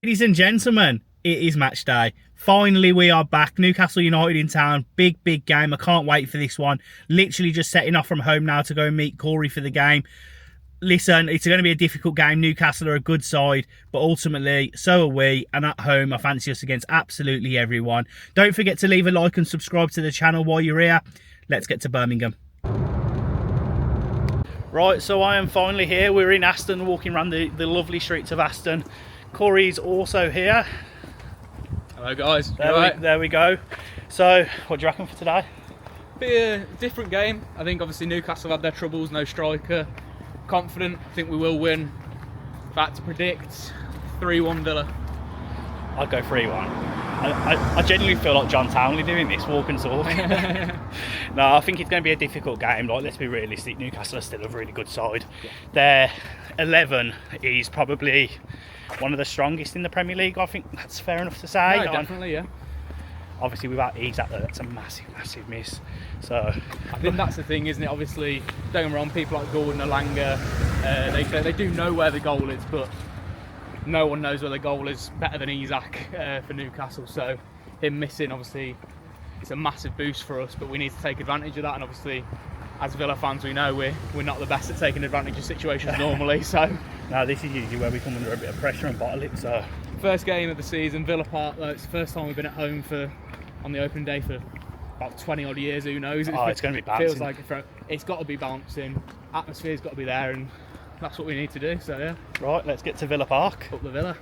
Ladies and gentlemen, it is match day. Finally, we are back. Newcastle United in town. Big game. I can't wait for this one. Literally just setting off from home now to go and meet Corey for the game. Listen, it's going to be a difficult game. Newcastle are a good side, but ultimately, so are we. And at home, I fancy us against absolutely everyone. Don't forget to leave a like and subscribe to the channel while you're here. Let's get to Birmingham. Right, so I am finally here. We're in Aston, walking around the lovely streets of Aston. Corey's also here. Hello guys. There we go. So, what do you reckon for today? Be a different game. I think obviously Newcastle had their troubles, no striker. Confident, I think we will win. If I had to predict, 3-1 Villa. I'd go 3-1. I genuinely feel like John Townley doing this, walk and talk. No, I think it's going to be a difficult game. Like, let's be realistic, Newcastle are still a really good side. Yeah. Their 11 is probably one of the strongest in the Premier League. I think that's fair enough to say. No, definitely, yeah. Obviously, without Isak, that's a massive miss. So I think that's the thing, isn't it? Obviously, don't get me wrong, people like Gordon, Alanga, they do know where the goal is, but no one knows where the goal is better than Isak for Newcastle. So him missing, obviously, it's a massive boost for us, but we need to take advantage of that. And obviously, as Villa fans, we know we're not the best at taking advantage of situations normally. So no, this is usually where we come under a bit of pressure and bottle it. So first game of the season, Villa Park. Though, it's the first time we've been at home on the opening day for about 20 odd years. Who knows? It's going to be bouncing. Feels like it's got to be bouncing. Atmosphere's got to be there, and that's what we need to do. So yeah. Right, let's get to Villa Park. Up the Villa.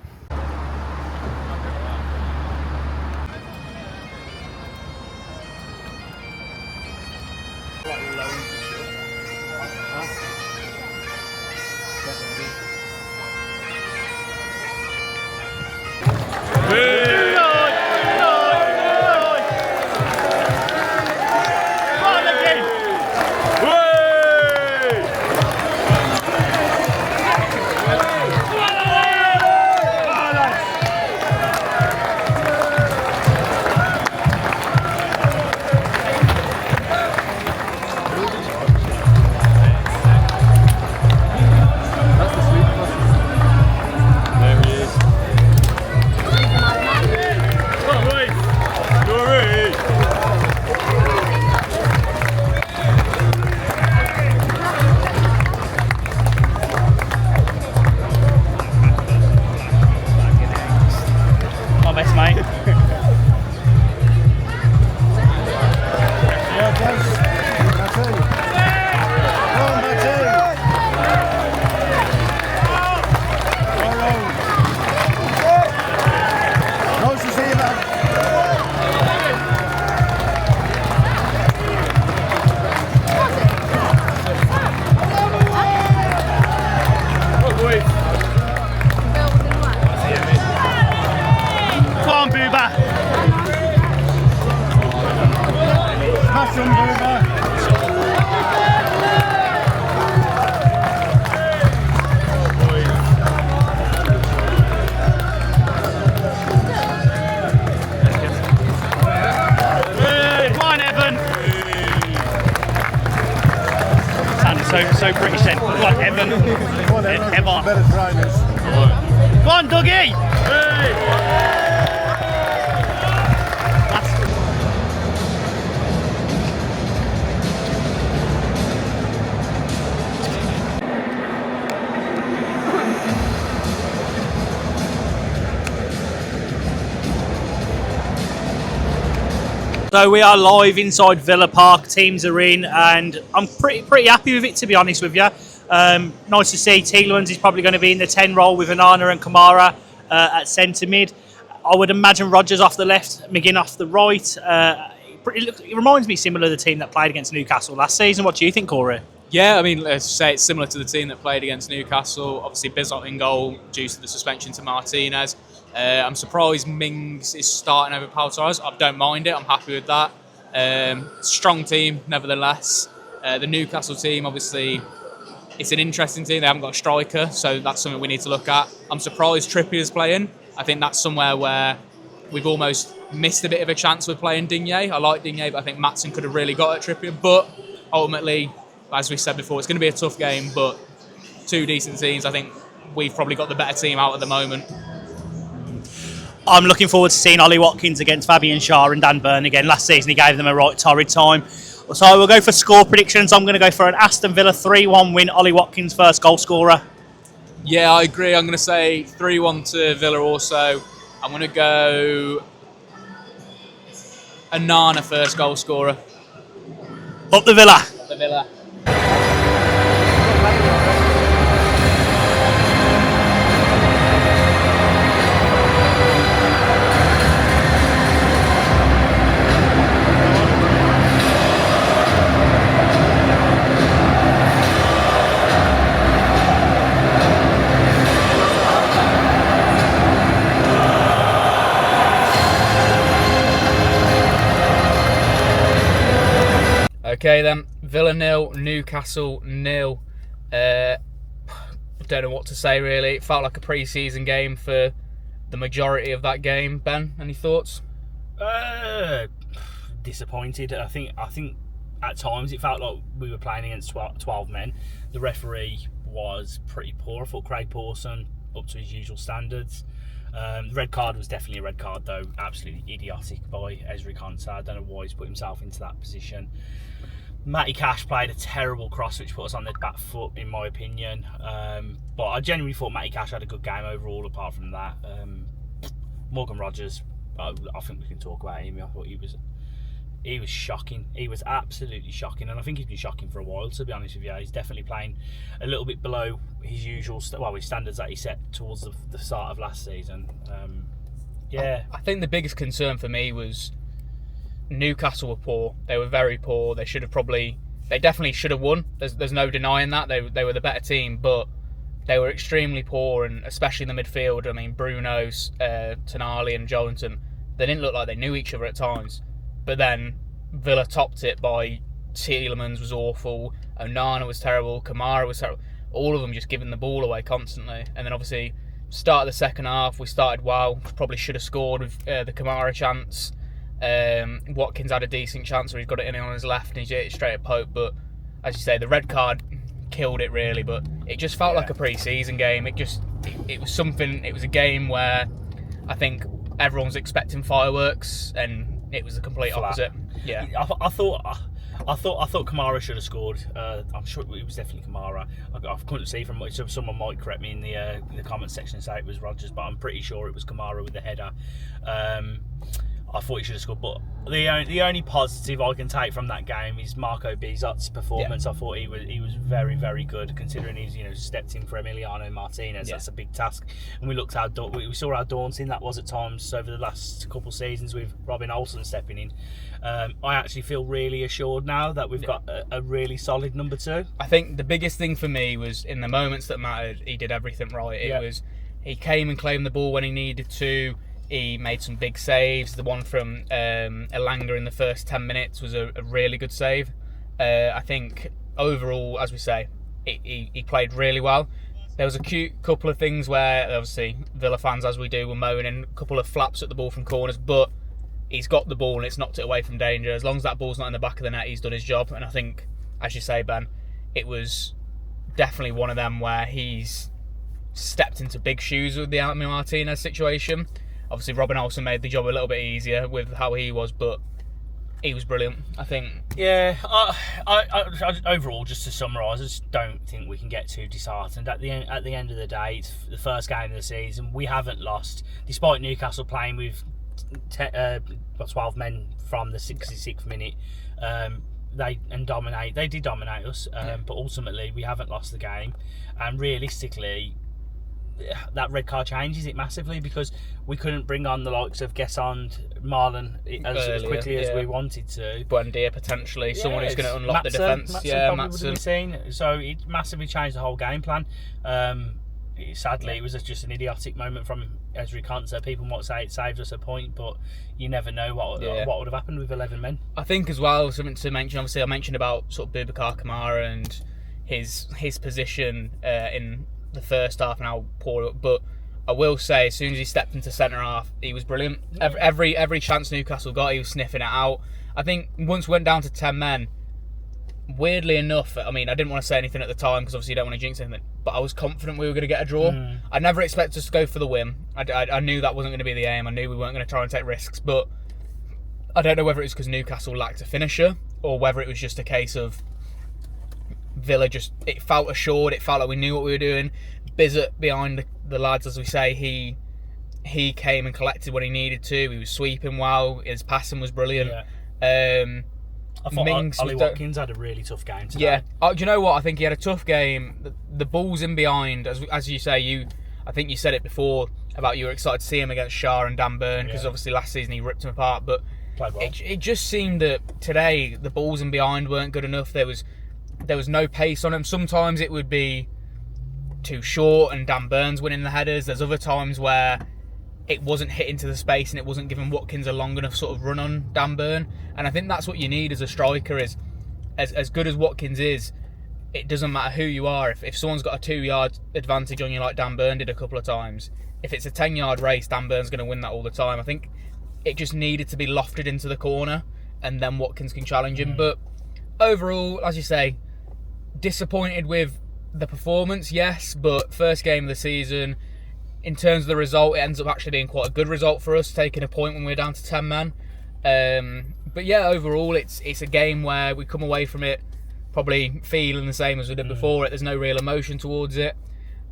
So British then. Go on, Evan. Go on, Evan. Better try this. Go on, Dougie! Hey. So we are live inside Villa Park. Teams are in, and I'm pretty happy with it, to be honest with you. Nice to see Tielemans is probably going to be in the 10 role with Onana and Kamara at centre mid. I would imagine Rodgers off the left, McGinn off the right. It reminds me similar to the team that played against Newcastle last season. What do you think, Corey? Yeah, I mean, let's say it's similar to the team that played against Newcastle. Obviously, Bizot in goal due to the suspension to Martinez. I'm surprised Mings is starting over Pau Torres. I don't mind it. I'm happy with that. Strong team, nevertheless. The Newcastle team, obviously, it's an interesting team. They haven't got a striker, so that's something we need to look at. I'm surprised Trippier's playing. I think that's somewhere where we've almost missed a bit of a chance with playing Digne. I like Digne, but I think Maatsen could have really got at Trippier. But ultimately, as we said before, it's going to be a tough game, but two decent teams. I think we've probably got the better team out at the moment. I'm looking forward to seeing Ollie Watkins against Fabian Schär and Dan Burn again. Last season he gave them a right torrid time. So I will go for score predictions. I'm going to go for an Aston Villa 3-1 win. Ollie Watkins first goal scorer. Yeah, I agree. I'm going to say 3-1 to Villa also. I'm going to go Onana first goal scorer. Up the Villa. Up the Villa. Okay then, Villa 0, Newcastle 0. Don't know what to say really. It felt like a pre-season game for the majority of that game. Ben, any thoughts? Disappointed. I think at times it felt like we were playing against 12 men. The referee was pretty poor. I thought Craig Pawson up to his usual standards. The red card was definitely a red card though. Absolutely idiotic by Ezri Konsa. I don't know why he's put himself into that position. Matty Cash played a terrible cross which put us on the back foot in my opinion. But I genuinely thought Matty Cash had a good game overall apart from that. Morgan Rogers, I think we can talk about him. I thought he was shocking. He was absolutely shocking, and I think he's been shocking for a while. To be honest with you, he's definitely playing a little bit below his usual, his standards that he set towards the start of last season. Yeah, I think the biggest concern for me was Newcastle were poor. They were very poor. They definitely should have won. There's no denying that. They were the better team, but they were extremely poor, and especially in the midfield. I mean, Bruno, Tonali, and Joelinton. They didn't look like they knew each other at times. But then Villa topped it by Tielemans was awful, Onana was terrible, Kamara was terrible. All of them just giving the ball away constantly. And then obviously, start of the second half, we started well. Probably should have scored with the Kamara chance. Watkins had a decent chance where he's got it in on his left and he's hit it straight at Pope. But as you say, the red card killed it really. But it just felt like a pre-season game. It was something. It was a game where I think everyone's expecting fireworks, and it was the complete opposite. Yeah, I thought Kamara should have scored. I'm sure it was definitely Kamara. I couldn't see from much. Someone might correct me in the comment section and say it was Rogers, but I'm pretty sure it was Kamara with the header. I thought he should have scored, but the only positive I can take from that game is Marco Bizot's performance. I thought he was very, very good considering he's stepped in for Emiliano Martinez. That's a big task, and we saw how daunting that was at times over the last couple of seasons with Robin Olsen stepping in. I actually feel really assured now that we've got a really solid number 2. I think the biggest thing for me was in the moments that mattered, he did everything right. He came and claimed the ball when he needed to. He made some big saves. The one from Elanga in the first 10 minutes was a really good save. I think overall, as we say, he played really well. There was a cute couple of things where, obviously, Villa fans, as we do, were moaning. A couple of flaps at the ball from corners, but he's got the ball and it's knocked it away from danger. As long as that ball's not in the back of the net, he's done his job. And I think, as you say, Ben, it was definitely one of them where he's stepped into big shoes with the Anthony Martinez situation. Obviously, Robin Olsen made the job a little bit easier with how he was, but he was brilliant, I think. Yeah, I overall, just to summarise, I just don't think we can get too disheartened. At the end of the day, it's the first game of the season. We haven't lost, despite Newcastle playing with 12 men from the 66th minute. They did dominate us, but ultimately we haven't lost the game. And realistically, that red card changes it massively because we couldn't bring on the likes of Gesson, Marlon as quickly as we wanted to. Buendia potentially, someone who's going to unlock the defence. Matson. So it massively changed the whole game plan. Sadly, it was just an idiotic moment from Ezri Konsa. People might say it saved us a point, but you never know what would have happened with 11 men. I think as well, something to mention, obviously I mentioned about sort of Boubacar Kamara and his position in the first half and how poor, but I will say as soon as he stepped into centre half, he was brilliant. Every chance Newcastle got, he was sniffing it out. I think once we went down to 10 men, weirdly enough, I mean, I didn't want to say anything at the time because obviously you don't want to jinx anything, but I was confident we were going to get a draw. I never expected us to go for the win. I knew that wasn't going to be the aim. I knew we weren't going to try and take risks, but I don't know whether it was because Newcastle lacked a finisher or whether it was just a case of Villa it felt assured, it felt like we knew what we were doing. Bizzett behind the lads, as we say, he came and collected when he needed to. He was sweeping well. His passing was brilliant. Yeah. I thought Mings Ollie Watkins had a really tough game today. Yeah. Do you know what? I think he had a tough game. The balls in behind, as you say, I think you said it before about you were excited to see him against Shah and Dan Burn because obviously last season he ripped him apart. But Played well. it just seemed that today the balls in behind weren't good enough. There was no pace on him. Sometimes it would be too short and Dan Burns winning the headers. There's other times where it wasn't hitting to the space and it wasn't giving Watkins a long enough sort of run on Dan Burn. And I think that's what you need as a striker is, as good as Watkins is, it doesn't matter who you are. If someone's got a 2-yard advantage on you like Dan Burn did a couple of times, if it's a 10-yard race, Dan Burn's going to win that all the time. I think it just needed to be lofted into the corner and then Watkins can challenge him. But overall, as you say, disappointed with the performance, yes, but first game of the season. In terms of the result, it ends up actually being quite a good result for us, taking a point when we're down to 10 men. But yeah, overall, it's a game where we come away from it probably feeling the same as we did before it. There's no real emotion towards it.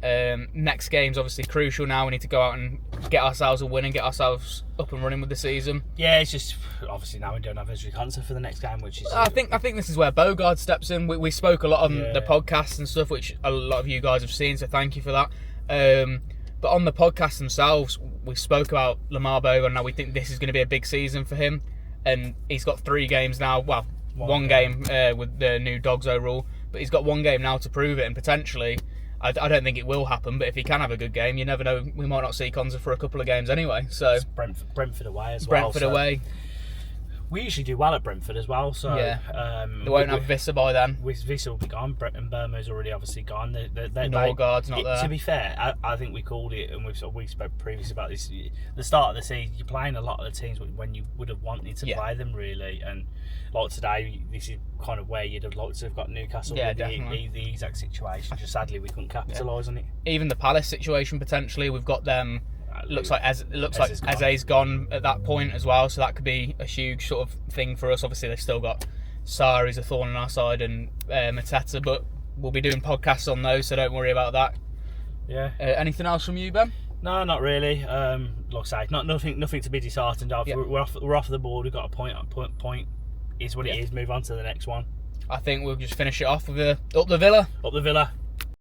Next game's obviously crucial now. We need to go out and get ourselves a win and get ourselves up and running with the season. Yeah, it's just obviously now we don't have Ezri Konsa for the next game, which is. I think this is where Bogard steps in. We spoke a lot on the podcast and stuff, which a lot of you guys have seen, so thank you for that. But on the podcast themselves, we spoke about Lamar Bogard, and now we think this is going to be a big season for him. And he's got 3 games now. Well, one game with the new Dogs overall, but he's got 1 game now to prove it, and potentially. I don't think it will happen, but if he can have a good game, you never know. We might not see Konsa for a couple of games anyway. So it's Brentford away as well. Brentford away. We usually do well at Brentford as well, so they won't have Vissa by then. Vissa will be gone. Brent Burma's already obviously gone. Norgard's not there. To be fair, I think we called it, and we spoke previously about this. The start of the season, you're playing a lot of the teams when you would have wanted to play them really, and like today, this is kind of where you'd have liked to have got Newcastle. Yeah, the exact situation. Just sadly, we couldn't capitalise on it. Even the Palace situation potentially, we've got them. Looks like Eze's gone at that point as well, so that could be a huge sort of thing for us. Obviously, they've still got Sarr, who's a thorn on our side, and Mateta, but we'll be doing podcasts on those, so don't worry about that. Yeah. Anything else from you, Ben? No, not really. Like I say, nothing to be disheartened of. Yeah. We're off the board. We've got a point. Point is what it is. Move on to the next one. I think we'll just finish it off with up the Villa. Up the Villa.